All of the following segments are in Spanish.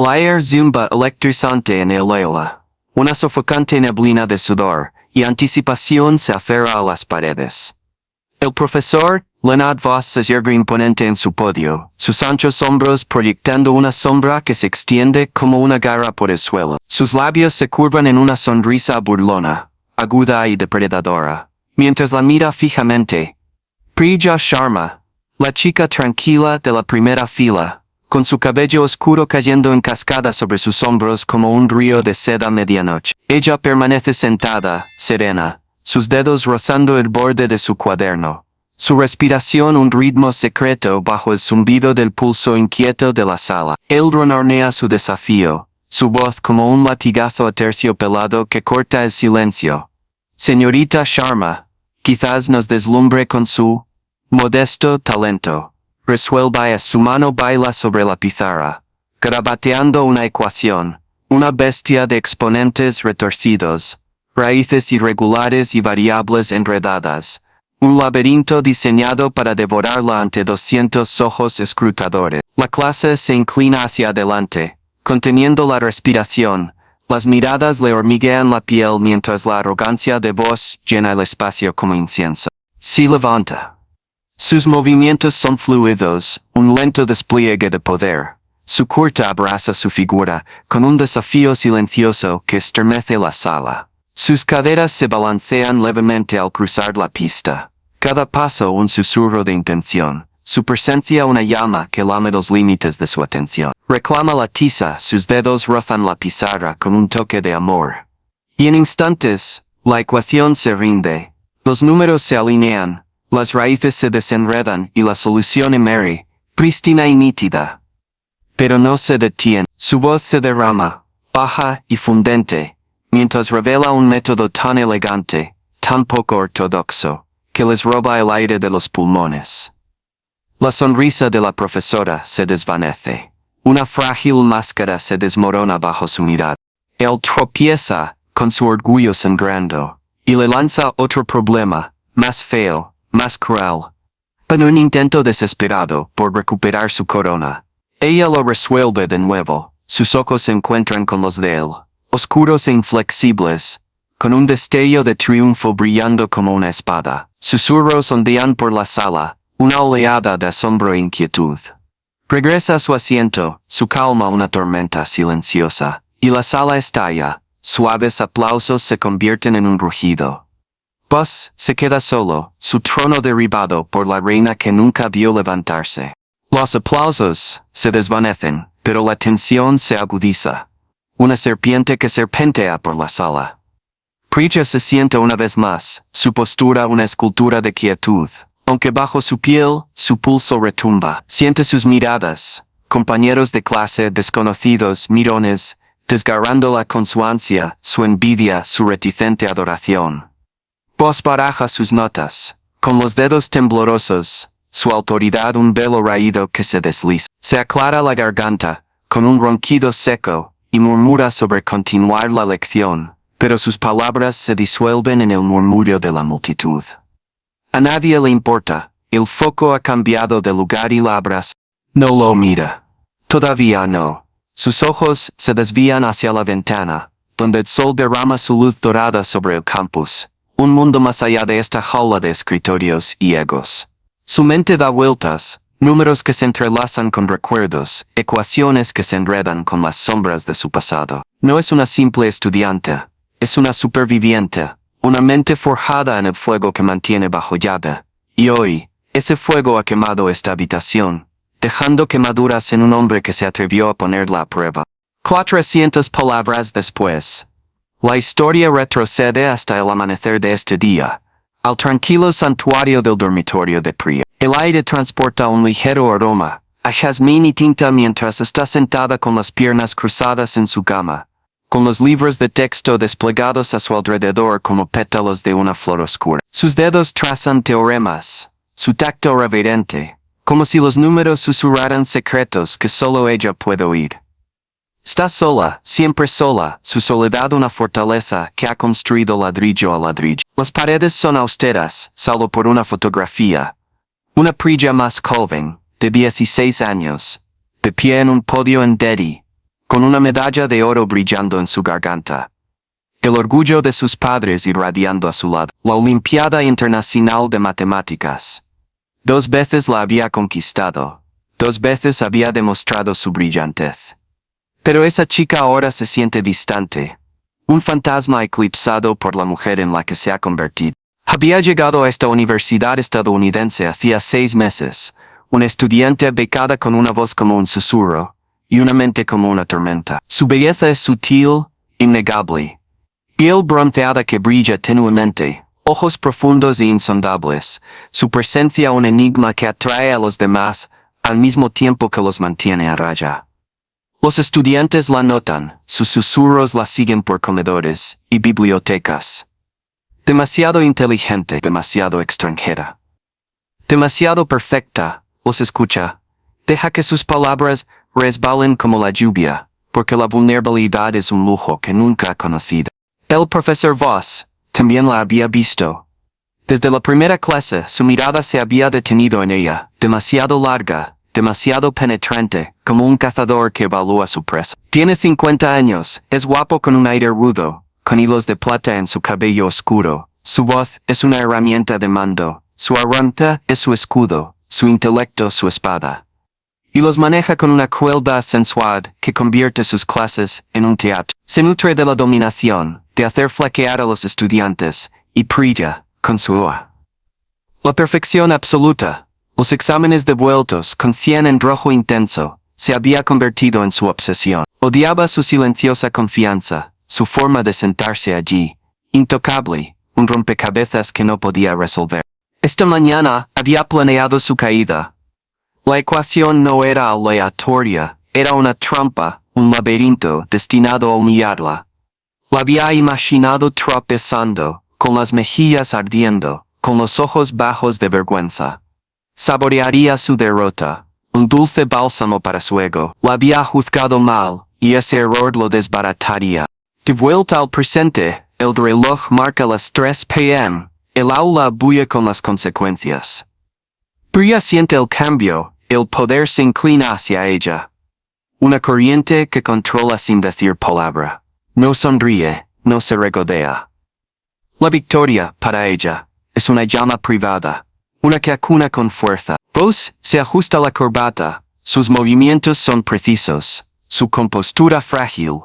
El aire zumba electrizante en el aula. Una sofocante neblina de sudor y anticipación se aferra a las paredes. El profesor, Leonard Voss, se yergue imponente en su podio, sus anchos hombros proyectando una sombra que se extiende como una garra por el suelo. Sus labios se curvan en una sonrisa burlona, aguda y depredadora, mientras la mira fijamente. Priya Sharma, la chica tranquila de la primera fila, con su cabello oscuro cayendo en cascada sobre sus hombros como un río de seda a medianoche. Ella permanece sentada, serena, sus dedos rozando el borde de su cuaderno. Su respiración un ritmo secreto bajo el zumbido del pulso inquieto de la sala. Él ronronea su desafío, su voz como un latigazo aterciopelado que corta el silencio. Señorita Sharma, quizás nos deslumbre con su modesto talento. Resuelva y su mano baila sobre la pizarra, garabateando una ecuación, una bestia de exponentes retorcidos, raíces irregulares y variables enredadas, un laberinto diseñado para devorarla ante 200 ojos escrutadores. La clase se inclina hacia adelante, conteniendo la respiración, las miradas le hormiguean la piel mientras la arrogancia de Voss llena el espacio como incienso. Se levanta. Sus movimientos son fluidos, un lento despliegue de poder. Su curta abraza su figura, con un desafío silencioso que estremece la sala. Sus caderas se balancean levemente al cruzar la pista. Cada paso un susurro de intención. Su presencia una llama que lame los límites de su atención. Reclama la tiza, sus dedos rozan la pizarra con un toque de amor. Y en instantes, la ecuación se rinde. Los números se alinean. Las raíces se desenredan y la solución emerge, prístina y nítida. Pero no se detiene. Su voz se derrama, baja y fundente, mientras revela un método tan elegante, tan poco ortodoxo, que les roba el aire de los pulmones. La sonrisa de la profesora se desvanece. Una frágil máscara se desmorona bajo su mirada. Él tropieza, con su orgullo sangrando, y le lanza otro problema, más feo, más cruel. En un intento desesperado por recuperar su corona, ella lo resuelve de nuevo. Sus ojos se encuentran con los de él, oscuros e inflexibles, con un destello de triunfo brillando como una espada. Susurros ondean por la sala, una oleada de asombro e inquietud. Regresa a su asiento, su calma una tormenta silenciosa, y la sala estalla. Suaves aplausos se convierten en un rugido. Voss se queda solo, su trono derribado por la reina que nunca vio levantarse. Los aplausos se desvanecen, pero la tensión se agudiza. Una serpiente que serpentea por la sala. Priya se sienta una vez más, su postura una escultura de quietud. Aunque bajo su piel, su pulso retumba. Siente sus miradas, compañeros de clase desconocidos, mirones, desgarrándola con su ansia, su envidia, su reticente adoración. Voss baraja sus notas, con los dedos temblorosos, su autoridad un velo raído que se desliza. Se aclara la garganta, con un ronquido seco, y murmura sobre continuar la lección, pero sus palabras se disuelven en el murmullo de la multitud. A nadie le importa, el foco ha cambiado de lugar y la abraza. No lo mira. Todavía no. Sus ojos se desvían hacia la ventana, donde el sol derrama su luz dorada sobre el campus. Un mundo más allá de esta jaula de escritorios y egos. Su mente da vueltas, números que se entrelazan con recuerdos, ecuaciones que se enredan con las sombras de su pasado. No es una simple estudiante, es una superviviente, una mente forjada en el fuego que mantiene bajo llave. Y hoy, ese fuego ha quemado esta habitación, dejando quemaduras en un hombre que se atrevió a ponerla a prueba. 400 palabras después. La historia retrocede hasta el amanecer de este día, al tranquilo santuario del dormitorio de Priya. El aire transporta un ligero aroma, a jazmín y tinta mientras está sentada con las piernas cruzadas en su cama, con los libros de texto desplegados a su alrededor como pétalos de una flor oscura. Sus dedos trazan teoremas, su tacto reverente, como si los números susurraran secretos que solo ella puede oír. Está sola, siempre sola, su soledad una fortaleza que ha construido ladrillo a ladrillo. Las paredes son austeras, salvo por una fotografía. Una Priya más joven, de 16 años, de pie en un podio en Delhi, con una medalla de oro brillando en su garganta. El orgullo de sus padres irradiando a su lado. La Olimpiada Internacional de Matemáticas. 2 veces la había conquistado. 2 veces había demostrado su brillantez. Pero esa chica ahora se siente distante. Un fantasma eclipsado por la mujer en la que se ha convertido. Había llegado a esta universidad estadounidense hacía 6 meses. Una estudiante becada con una voz como un susurro, y una mente como una tormenta. Su belleza es sutil, innegable. Piel bronceada que brilla tenuemente, ojos profundos e insondables, su presencia un enigma que atrae a los demás, al mismo tiempo que los mantiene a raya. Los estudiantes la notan, sus susurros la siguen por comedores y bibliotecas. Demasiado inteligente, demasiado extranjera. Demasiado perfecta, los escucha. Deja que sus palabras resbalen como la lluvia, porque la vulnerabilidad es un lujo que nunca ha conocido. El profesor Voss también la había visto. Desde la primera clase su mirada se había detenido en ella, demasiado larga, demasiado penetrante, como un cazador que evalúa su presa. Tiene 50 años, es guapo con un aire rudo, con hilos de plata en su cabello oscuro. Su voz es una herramienta de mando, su arranca es su escudo, su intelecto su espada. Y los maneja con una crueldad sensual que convierte sus clases en un teatro. Se nutre de la dominación, de hacer flaquear a los estudiantes, y brilla con su oa. La perfección absoluta, los exámenes devueltos con 100 en rojo intenso, se había convertido en su obsesión. Odiaba su silenciosa confianza, su forma de sentarse allí, intocable, un rompecabezas que no podía resolver. Esta mañana había planeado su caída. La ecuación no era aleatoria, era una trampa, un laberinto destinado a humillarla. La había imaginado tropezando, con las mejillas ardiendo, con los ojos bajos de vergüenza. Saborearía su derrota, un dulce bálsamo para su ego. La había juzgado mal, y ese error lo desbarataría. De vuelta al presente, el reloj marca las 3 p.m., el aula bulle con las consecuencias. Bria siente el cambio, el poder se inclina hacia ella. Una corriente que controla sin decir palabra. No sonríe, no se regodea. La victoria, para ella, es una llama privada, una que acuna con fuerza. Voss se ajusta la corbata, sus movimientos son precisos, su compostura frágil.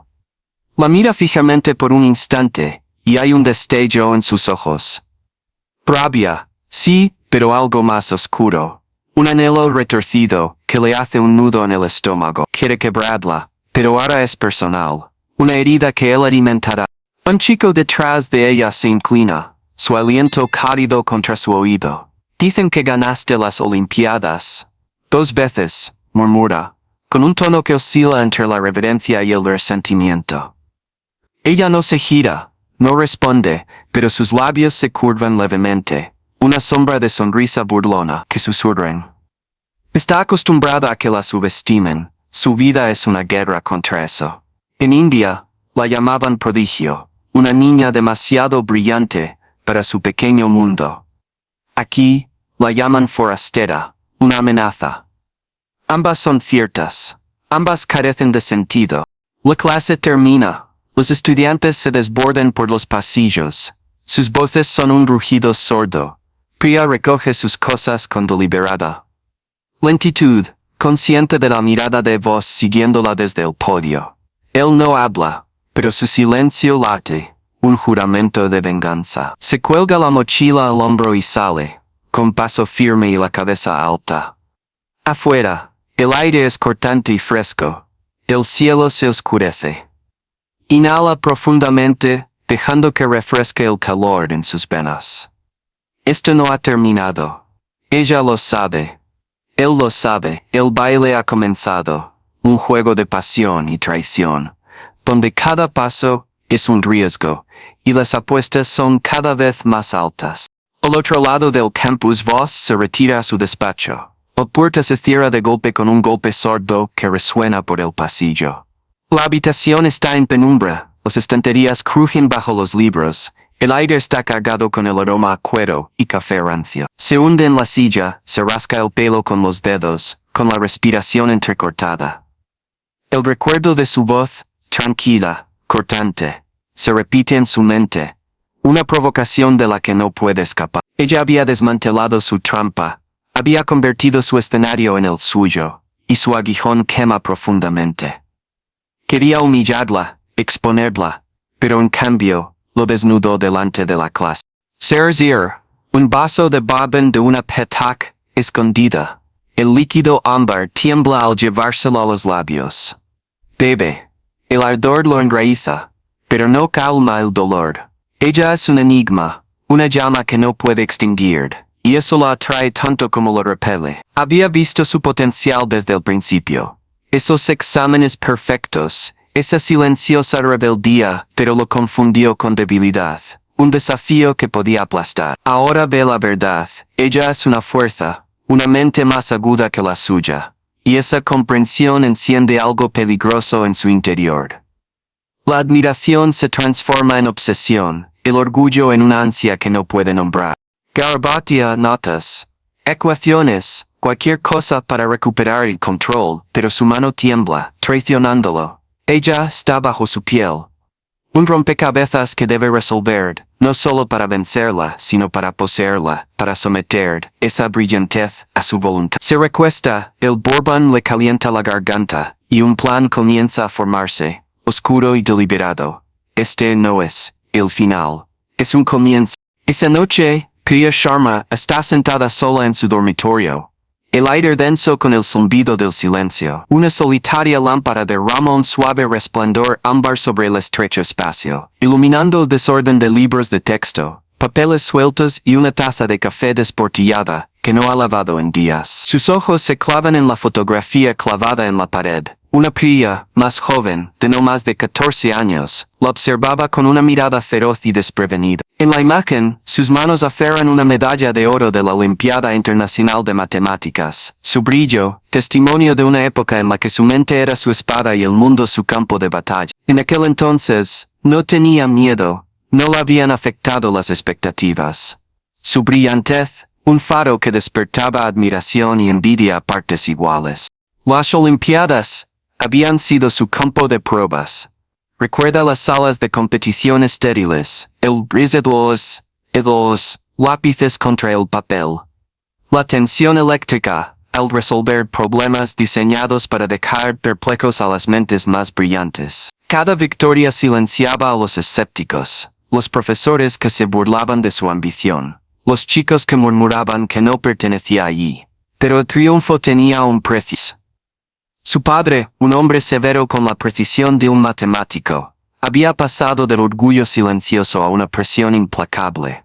La mira fijamente por un instante, y hay un destello en sus ojos. Rabia, sí, pero algo más oscuro. Un anhelo retorcido, que le hace un nudo en el estómago. Quiere quebrarla, pero ahora es personal. Una herida que él alimentará. Un chico detrás de ella se inclina, su aliento cálido contra su oído. Dicen que ganaste las Olimpiadas. 2 veces, murmura, con un tono que oscila entre la reverencia y el resentimiento. Ella no se gira, no responde, pero sus labios se curvan levemente. Una sombra de sonrisa burlona que susurran. Está acostumbrada a que la subestimen, su vida es una guerra contra eso. En India, la llamaban prodigio, una niña demasiado brillante para su pequeño mundo. Aquí, la llaman forastera, una amenaza. Ambas son ciertas, ambas carecen de sentido. La clase termina, los estudiantes se desbordan por los pasillos, sus voces son un rugido sordo. Bria recoge sus cosas con deliberada lentitud, consciente de la mirada de Voss siguiéndola desde el podio. Él no habla, pero su silencio late, un juramento de venganza. Se cuelga la mochila al hombro y sale, con paso firme y la cabeza alta. Afuera, el aire es cortante y fresco, el cielo se oscurece. Inhala profundamente, dejando que refresque el calor en sus venas. Esto no ha terminado. Ella lo sabe. Él lo sabe. El baile ha comenzado. Un juego de pasión y traición, donde cada paso es un riesgo, y las apuestas son cada vez más altas. Al otro lado del campus Voss se retira a su despacho. La puerta se cierra de golpe con un golpe sordo que resuena por el pasillo. La habitación está en penumbra, las estanterías crujen bajo los libros. El aire está cargado con el aroma a cuero y café rancio. Se hunde en la silla, se rasca el pelo con los dedos, con la respiración entrecortada. El recuerdo de su voz, tranquila, cortante, se repite en su mente. Una provocación de la que no puede escapar. Ella había desmantelado su trampa, había convertido su escenario en el suyo, y su aguijón quema profundamente. Quería humillarla, exponerla, pero en cambio, lo desnudó delante de la clase. Serzir, un vaso de bourbon de una petak, escondida. El líquido ámbar tiembla al llevárselo a los labios. Bebe. El ardor lo enraiza, pero no calma el dolor. Ella es un enigma, una llama que no puede extinguir, y eso la atrae tanto como lo repele. Había visto su potencial desde el principio. Esos exámenes perfectos, esa silenciosa rebeldía, pero lo confundió con debilidad. Un desafío que podía aplastar. Ahora ve la verdad. Ella es una fuerza, una mente más aguda que la suya. Y esa comprensión enciende algo peligroso en su interior. La admiración se transforma en obsesión, el orgullo en una ansia que no puede nombrar. Garabatia notas. Ecuaciones, cualquier cosa para recuperar el control, pero su mano tiembla, traicionándolo. Ella está bajo su piel. Un rompecabezas que debe resolver, no solo para vencerla, sino para poseerla, para someter esa brillantez a su voluntad. Se recuesta, el bourbon le calienta la garganta, y un plan comienza a formarse, oscuro y deliberado. Este no es el final. Es un comienzo. Esa noche, Priya Sharma está sentada sola en su dormitorio. El aire denso con el zumbido del silencio. Una solitaria lámpara derrama un suave resplandor ámbar sobre el estrecho espacio, iluminando el desorden de libros de texto, papeles sueltos y una taza de café desportillada, que no ha lavado en días. Sus ojos se clavan en la fotografía clavada en la pared. Una Priya, más joven, de no más de 14 años, la observaba con una mirada feroz y desprevenida. En la imagen, sus manos aferran una medalla de oro de la Olimpiada Internacional de Matemáticas. Su brillo, testimonio de una época en la que su mente era su espada y el mundo su campo de batalla. En aquel entonces, no tenía miedo, no la habían afectado las expectativas. Su brillantez, un faro que despertaba admiración y envidia a partes iguales. Las Olimpiadas habían sido su campo de pruebas. Recuerda las salas de competición estériles, el brise de los lápices contra el papel. La tensión eléctrica, al resolver problemas diseñados para dejar perplejos a las mentes más brillantes. Cada victoria silenciaba a los escépticos, los profesores que se burlaban de su ambición, los chicos que murmuraban que no pertenecía allí. Pero el triunfo tenía un precio. Su padre, un hombre severo con la precisión de un matemático, había pasado del orgullo silencioso a una presión implacable.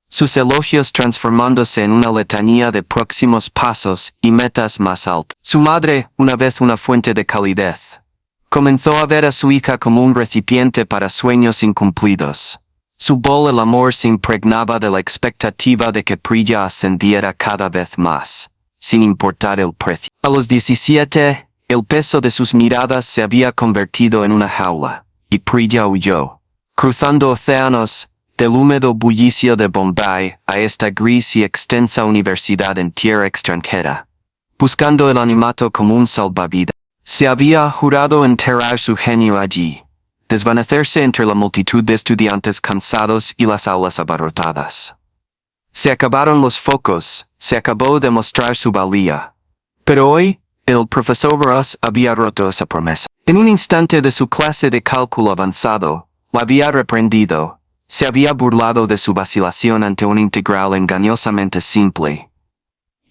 Sus elogios transformándose en una letanía de próximos pasos y metas más altas. Su madre, una vez una fuente de calidez, comenzó a ver a su hija como un recipiente para sueños incumplidos. Su bol el amor se impregnaba de la expectativa de que Priya ascendiera cada vez más, sin importar el precio. A los 17, el peso de sus miradas se había convertido en una jaula, y Priya huyó, cruzando océanos, del húmedo bullicio de Bombay a esta gris y extensa universidad en tierra extranjera, buscando el anonimato como un salvavidas. Se había jurado enterrar su genio allí, desvanecerse entre la multitud de estudiantes cansados y las aulas abarrotadas. Se acabaron los focos, se acabó de mostrar su valía. Pero hoy, el profesor Ross había roto esa promesa. En un instante de su clase de cálculo avanzado, la había reprendido, se había burlado de su vacilación ante una integral engañosamente simple.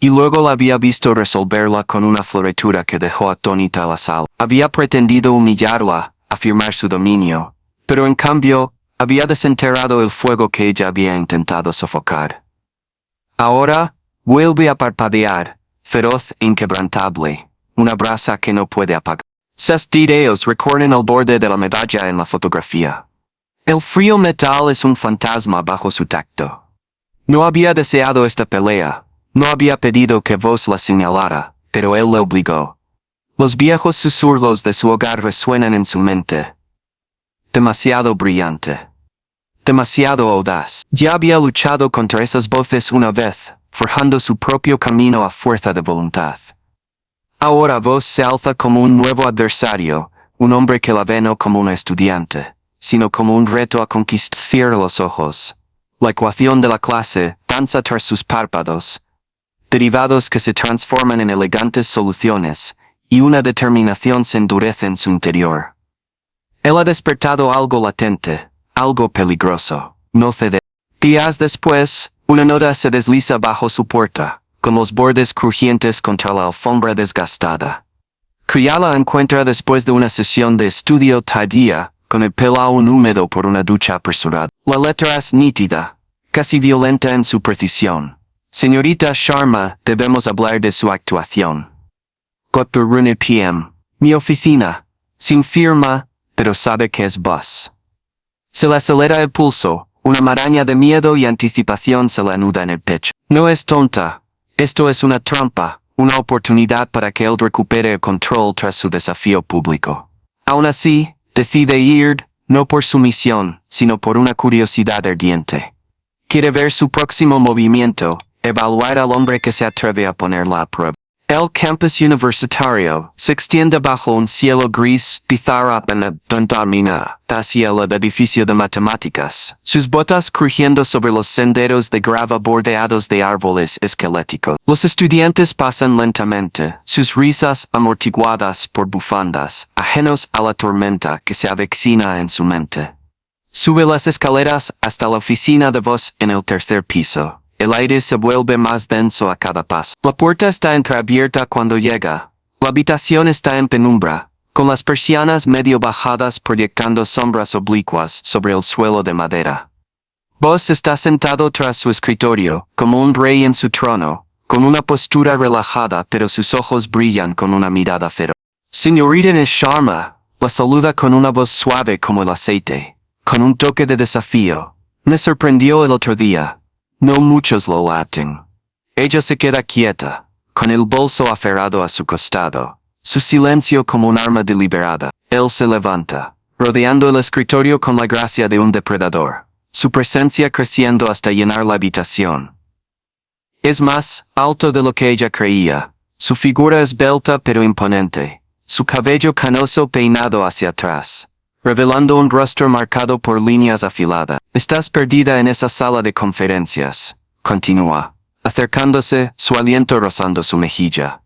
Y luego la había visto resolverla con una floritura que dejó atónita a la sala. Había pretendido humillarla, afirmar su dominio, pero en cambio, había desenterrado el fuego que ella había intentado sofocar. Ahora, vuelve a parpadear, feroz e inquebrantable, una brasa que no puede apagar. Sus dedos recorren el borde de la medalla en la fotografía. El frío metal es un fantasma bajo su tacto. No había deseado esta pelea, no había pedido que vos la señalara, pero él le obligó. Los viejos susurros de su hogar resuenan en su mente. Demasiado brillante. Demasiado audaz. Ya había luchado contra esas voces una vez, forjando su propio camino a fuerza de voluntad. Ahora vos se alza como un nuevo adversario, un hombre que la ve no como un estudiante, sino como un reto a conquistar. Cierra los ojos. La ecuación de la clase danza tras sus párpados, derivados que se transforman en elegantes soluciones, y una determinación se endurece en su interior. Él ha despertado algo latente, algo peligroso. No cede. Días después, una nota se desliza bajo su puerta, con los bordes crujientes contra la alfombra desgastada. Cría la encuentra después de una sesión de estudio tardía, con el pelo aún húmedo por una ducha apresurada. La letra es nítida, casi violenta en su precisión. Señorita Sharma, debemos hablar de su actuación. 4 p.m. Mi oficina. Sin firma, pero sabe que es Buzz. Se le acelera el pulso, una maraña de miedo y anticipación se le anuda en el pecho. No es tonta. Esto es una trampa, una oportunidad para que él recupere el control tras su desafío público. Aún así, decide ir, no por sumisión, sino por una curiosidad ardiente. Quiere ver su próximo movimiento, evaluar al hombre que se atreve a ponerla a prueba. El campus universitario se extiende bajo un cielo gris, pizarra domina hacia el edificio de matemáticas, sus botas crujiendo sobre los senderos de grava bordeados de árboles esqueléticos. Los estudiantes pasan lentamente, sus risas amortiguadas por bufandas, ajenos a la tormenta que se avecina en su mente. Sube las escaleras hasta la oficina de voz en el 3er piso. El aire se vuelve más denso a cada paso. La puerta está entreabierta cuando llega. La habitación está en penumbra, con las persianas medio bajadas proyectando sombras oblicuas sobre el suelo de madera. Buzz está sentado tras su escritorio, como un rey en su trono, con una postura relajada pero sus ojos brillan con una mirada feroz. Señorita Sharma, la saluda con una voz suave como el aceite, con un toque de desafío. Me sorprendió el otro día. No muchos lo laten. Ella se queda quieta, con el bolso aferrado a su costado, su silencio como un arma deliberada. Él se levanta, rodeando el escritorio con la gracia de un depredador, su presencia creciendo hasta llenar la habitación. Es más alto de lo que ella creía, su figura esbelta pero imponente, su cabello canoso peinado hacia atrás, revelando un rostro marcado por líneas afiladas. Estás perdida en esa sala de conferencias, continúa, acercándose, su aliento rozando su mejilla.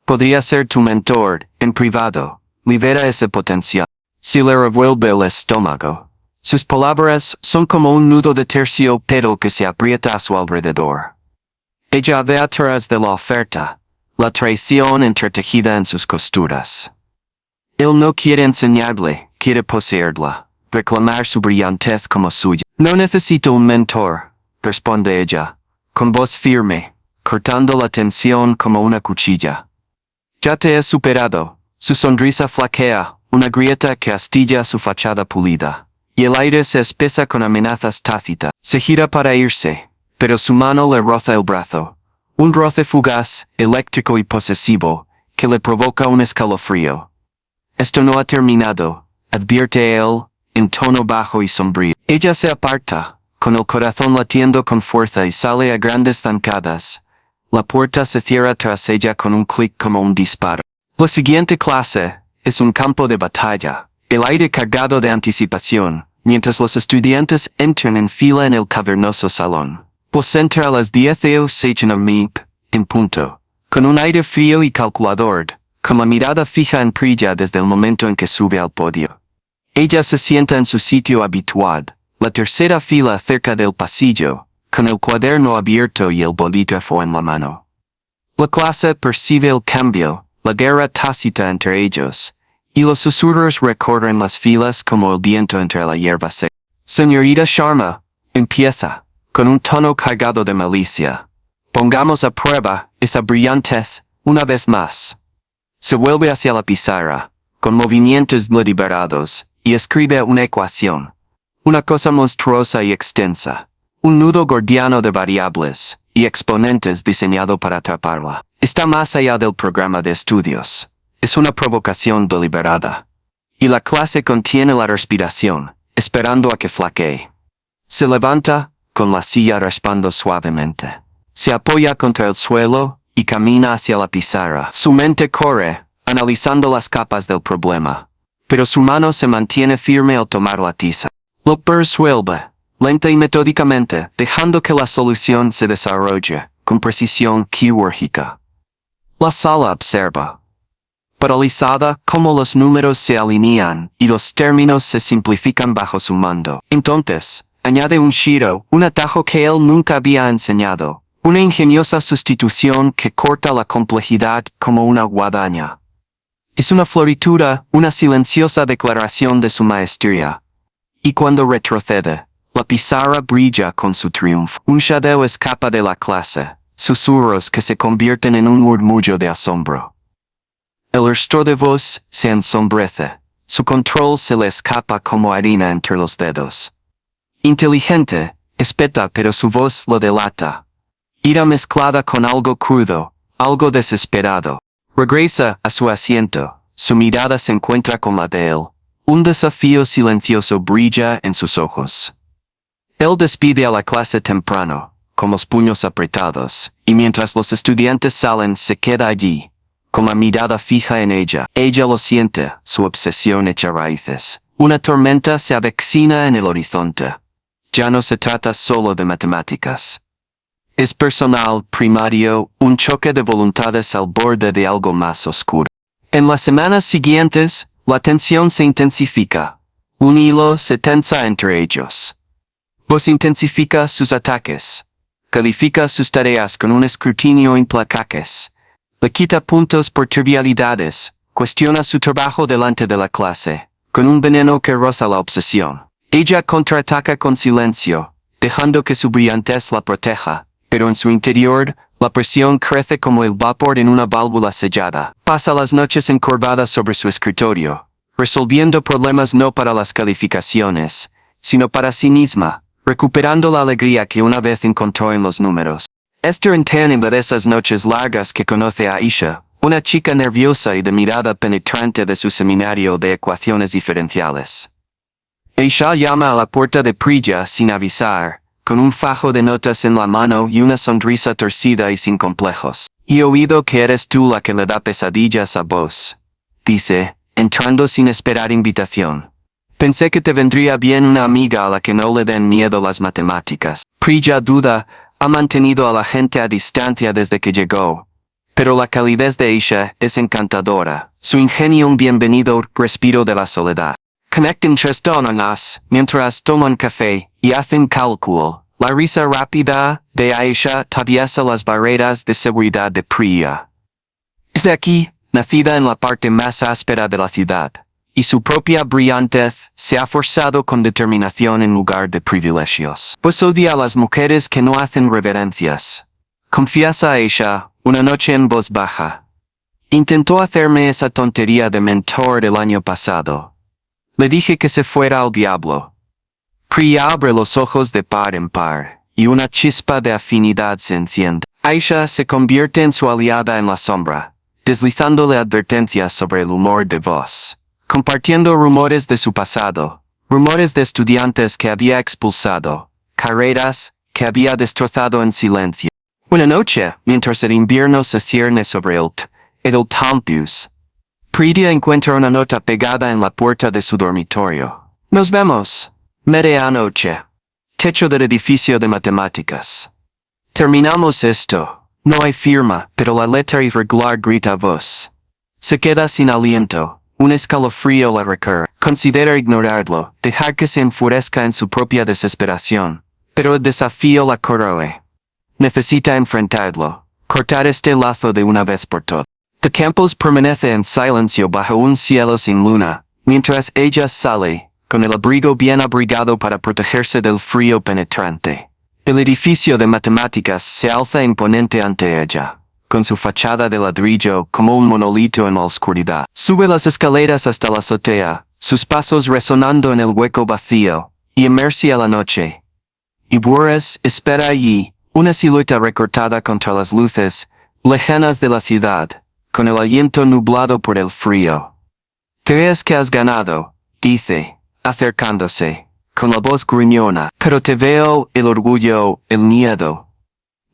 Podría ser tu mentor, en privado, libera ese potencial. Si le revuelve el estómago. Sus palabras son como un nudo de terciopelo que se aprieta a su alrededor. Ella ve atrás de la oferta, la traición entretejida en sus costuras. Él no quiere enseñarle, quiere poseerla, reclamar su brillantez como suya. No necesito un mentor, responde ella, con voz firme, cortando la tensión como una cuchilla. Ya te he superado. Su sonrisa flaquea, una grieta que astilla su fachada pulida, y el aire se espesa con amenazas tácitas. Se gira para irse, pero su mano le roza el brazo, un roce fugaz, eléctrico y posesivo, que le provoca un escalofrío. Esto no ha terminado, advierte él, en tono bajo y sombrío. Ella se aparta, con el corazón latiendo con fuerza y sale a grandes zancadas. La puerta se cierra tras ella con un clic como un disparo. La siguiente clase es un campo de batalla, el aire cargado de anticipación, mientras los estudiantes entran en fila en el cavernoso salón. Pues entra a las 10:06 en punto, con un aire frío y calculador, con la mirada fija en Priya desde el momento en que sube al podio. Ella se sienta en su sitio habitual, la tercera fila cerca del pasillo, con el cuaderno abierto y el bolígrafo en la mano. La clase percibe el cambio, la guerra tácita entre ellos, y los susurros recorren las filas como el viento entre la hierba seca. Señorita Sharma, empieza, con un tono cargado de malicia. Pongamos a prueba esa brillantez, una vez más. Se vuelve hacia la pizarra, con movimientos deliberados, y escribe una ecuación. Una cosa monstruosa y extensa. Un nudo gordiano de variables y exponentes diseñado para atraparla. Está más allá del programa de estudios. Es una provocación deliberada. Y la clase contiene la respiración, esperando a que flaquee. Se levanta, con la silla raspando suavemente. Se apoya contra el suelo, y camina hacia la pizarra. Su mente corre, analizando las capas del problema, pero su mano se mantiene firme al tomar la tiza. Lo resuelve, lenta y metódicamente, dejando que la solución se desarrolle con precisión quirúrgica. La sala observa, paralizada, cómo los números se alinean y los términos se simplifican bajo su mando. Entonces, añade un giro, un atajo que él nunca había enseñado, una ingeniosa sustitución que corta la complejidad como una guadaña. Es una floritura, una silenciosa declaración de su maestría. Y cuando retrocede, la pizarra brilla con su triunfo. Un shadow escapa de la clase, susurros que se convierten en un murmullo de asombro. El rostro de voz se ensombrece, su control se le escapa como harina entre los dedos. Inteligente, espeta pero su voz lo delata. Ira mezclada con algo crudo, algo desesperado. Regresa a su asiento, su mirada se encuentra con la de él. Un desafío silencioso brilla en sus ojos. Él despide a la clase temprano, con los puños apretados, y mientras los estudiantes salen se queda allí, con la mirada fija en ella. Ella lo siente, su obsesión echa raíces. Una tormenta se avecina en el horizonte. Ya no se trata solo de matemáticas. Es personal, primario, un choque de voluntades al borde de algo más oscuro. En las semanas siguientes, la tensión se intensifica. Un hilo se tensa entre ellos. Vos intensifica sus ataques. Califica sus tareas con un escrutinio implacable. Le quita puntos por trivialidades. Cuestiona su trabajo delante de la clase, con un veneno que roza la obsesión. Ella contraataca con silencio, dejando que su brillantez la proteja. Pero en su interior, la presión crece como el vapor en una válvula sellada. Pasa las noches encorvada sobre su escritorio, resolviendo problemas no para las calificaciones, sino para sí misma, recuperando la alegría que una vez encontró en los números. Esther entiende de esas noches largas que conoce a Aisha, una chica nerviosa y de mirada penetrante de su seminario de ecuaciones diferenciales. Aisha llama a la puerta de Priya sin avisar, con un fajo de notas en la mano y una sonrisa torcida y sin complejos. He oído que eres tú la que le da pesadillas a vos, dice, entrando sin esperar invitación. Pensé que te vendría bien una amiga a la que no le den miedo las matemáticas. Priya duda, ha mantenido a la gente a distancia desde que llegó. Pero la calidez de Aisha es encantadora, su ingenio un bienvenido respiro de la soledad. Conectan tres donas mientras toman café y hacen cálculo. La risa rápida de Aisha atraviesa las barreras de seguridad de Priya. Es de aquí, nacida en la parte más áspera de la ciudad, y su propia brillantez se ha forzado con determinación en lugar de privilegios. Pues odia a las mujeres que no hacen reverencias. Confiesa Aisha, una noche en voz baja. Intentó hacerme esa tontería de mentor el año pasado. Le dije que se fuera al diablo. Priya abre los ojos de par en par, y una chispa de afinidad se enciende. Aisha se convierte en su aliada en la sombra, deslizándole advertencias sobre el humor de voz, compartiendo rumores de su pasado, rumores de estudiantes que había expulsado, carreras que había destrozado en silencio. Una noche, mientras el invierno se cierne sobre el campus, Priya encuentra una nota pegada en la puerta de su dormitorio. Nos vemos. Medianoche. Techo del edificio de matemáticas. Terminamos esto. No hay firma, pero la letra irregular grita a voz. Se queda sin aliento. Un escalofrío la recorre. Considera ignorarlo, dejar que se enfurezca en su propia desesperación. Pero el desafío la corroe. Necesita enfrentarlo. Cortar este lazo de una vez por todas. The campus permanece en silencio bajo un cielo sin luna, mientras ella sale, con el abrigo bien abrigado para protegerse del frío penetrante. El edificio de matemáticas se alza imponente ante ella, con su fachada de ladrillo como un monolito en la oscuridad. Sube las escaleras hasta la azotea, sus pasos resonando en el hueco vacío, y emerge a la noche. Y Boris espera allí, una silueta recortada contra las luces, lejanas de la ciudad, con el aliento nublado por el frío. Crees que has ganado, dice, acercándose, con la voz gruñona, pero te veo el orgullo, el miedo.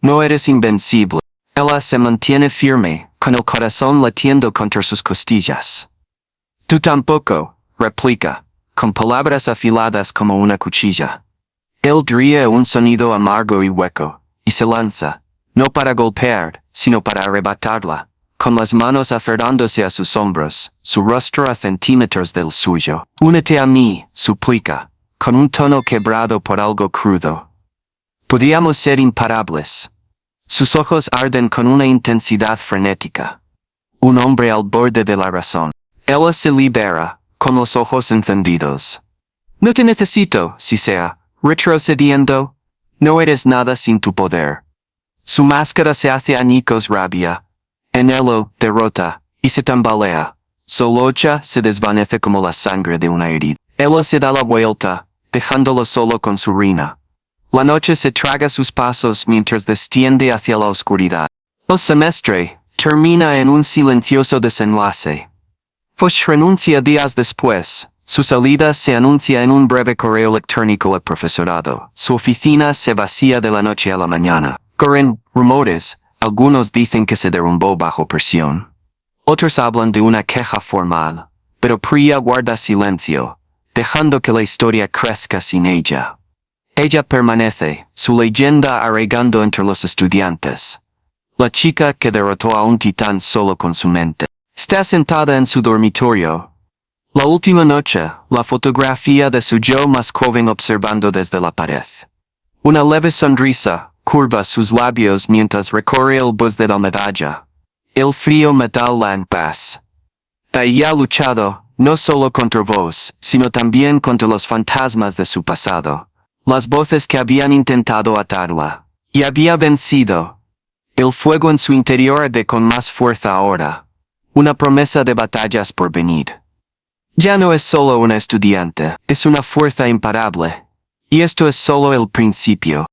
No eres invencible. Ella se mantiene firme, con el corazón latiendo contra sus costillas. Tú tampoco, replica, con palabras afiladas como una cuchilla. Él ríe un sonido amargo y hueco, y se lanza, no para golpear, sino para arrebatarla, con las manos aferrándose a sus hombros, su rostro a centímetros del suyo. Únete a mí, suplica, con un tono quebrado por algo crudo. Podíamos ser imparables. Sus ojos arden con una intensidad frenética. Un hombre al borde de la razón. Ella se libera, con los ojos encendidos. No te necesito, si sea, retrocediendo. No eres nada sin tu poder. Su máscara se hace añicos rabia. Anhelo, derrota, y se tambalea. Solocha se desvanece como la sangre de una herida. Ella se da la vuelta, dejándolo solo con su reina. La noche se traga sus pasos mientras desciende hacia la oscuridad. El semestre termina en un silencioso desenlace. Foch renuncia días después. Su salida se anuncia en un breve correo electrónico al profesorado. Su oficina se vacía de la noche a la mañana. Corren rumores, algunos dicen que se derrumbó bajo presión. Otros hablan de una queja formal, pero Priya guarda silencio, dejando que la historia crezca sin ella. Ella permanece, su leyenda arraigando entre los estudiantes. La chica que derrotó a un titán solo con su mente. Está sentada en su dormitorio. La última noche, la fotografía de su yo más joven observando desde la pared. Una leve sonrisa curva sus labios mientras recorre el bus de la medalla. El frío metal la en paz. Ella ha luchado, no solo contra vos, sino también contra los fantasmas de su pasado. Las voces que habían intentado atarla. Y había vencido. El fuego en su interior arde con más fuerza ahora. Una promesa de batallas por venir. Ya no es solo una estudiante, es una fuerza imparable. Y esto es solo el principio.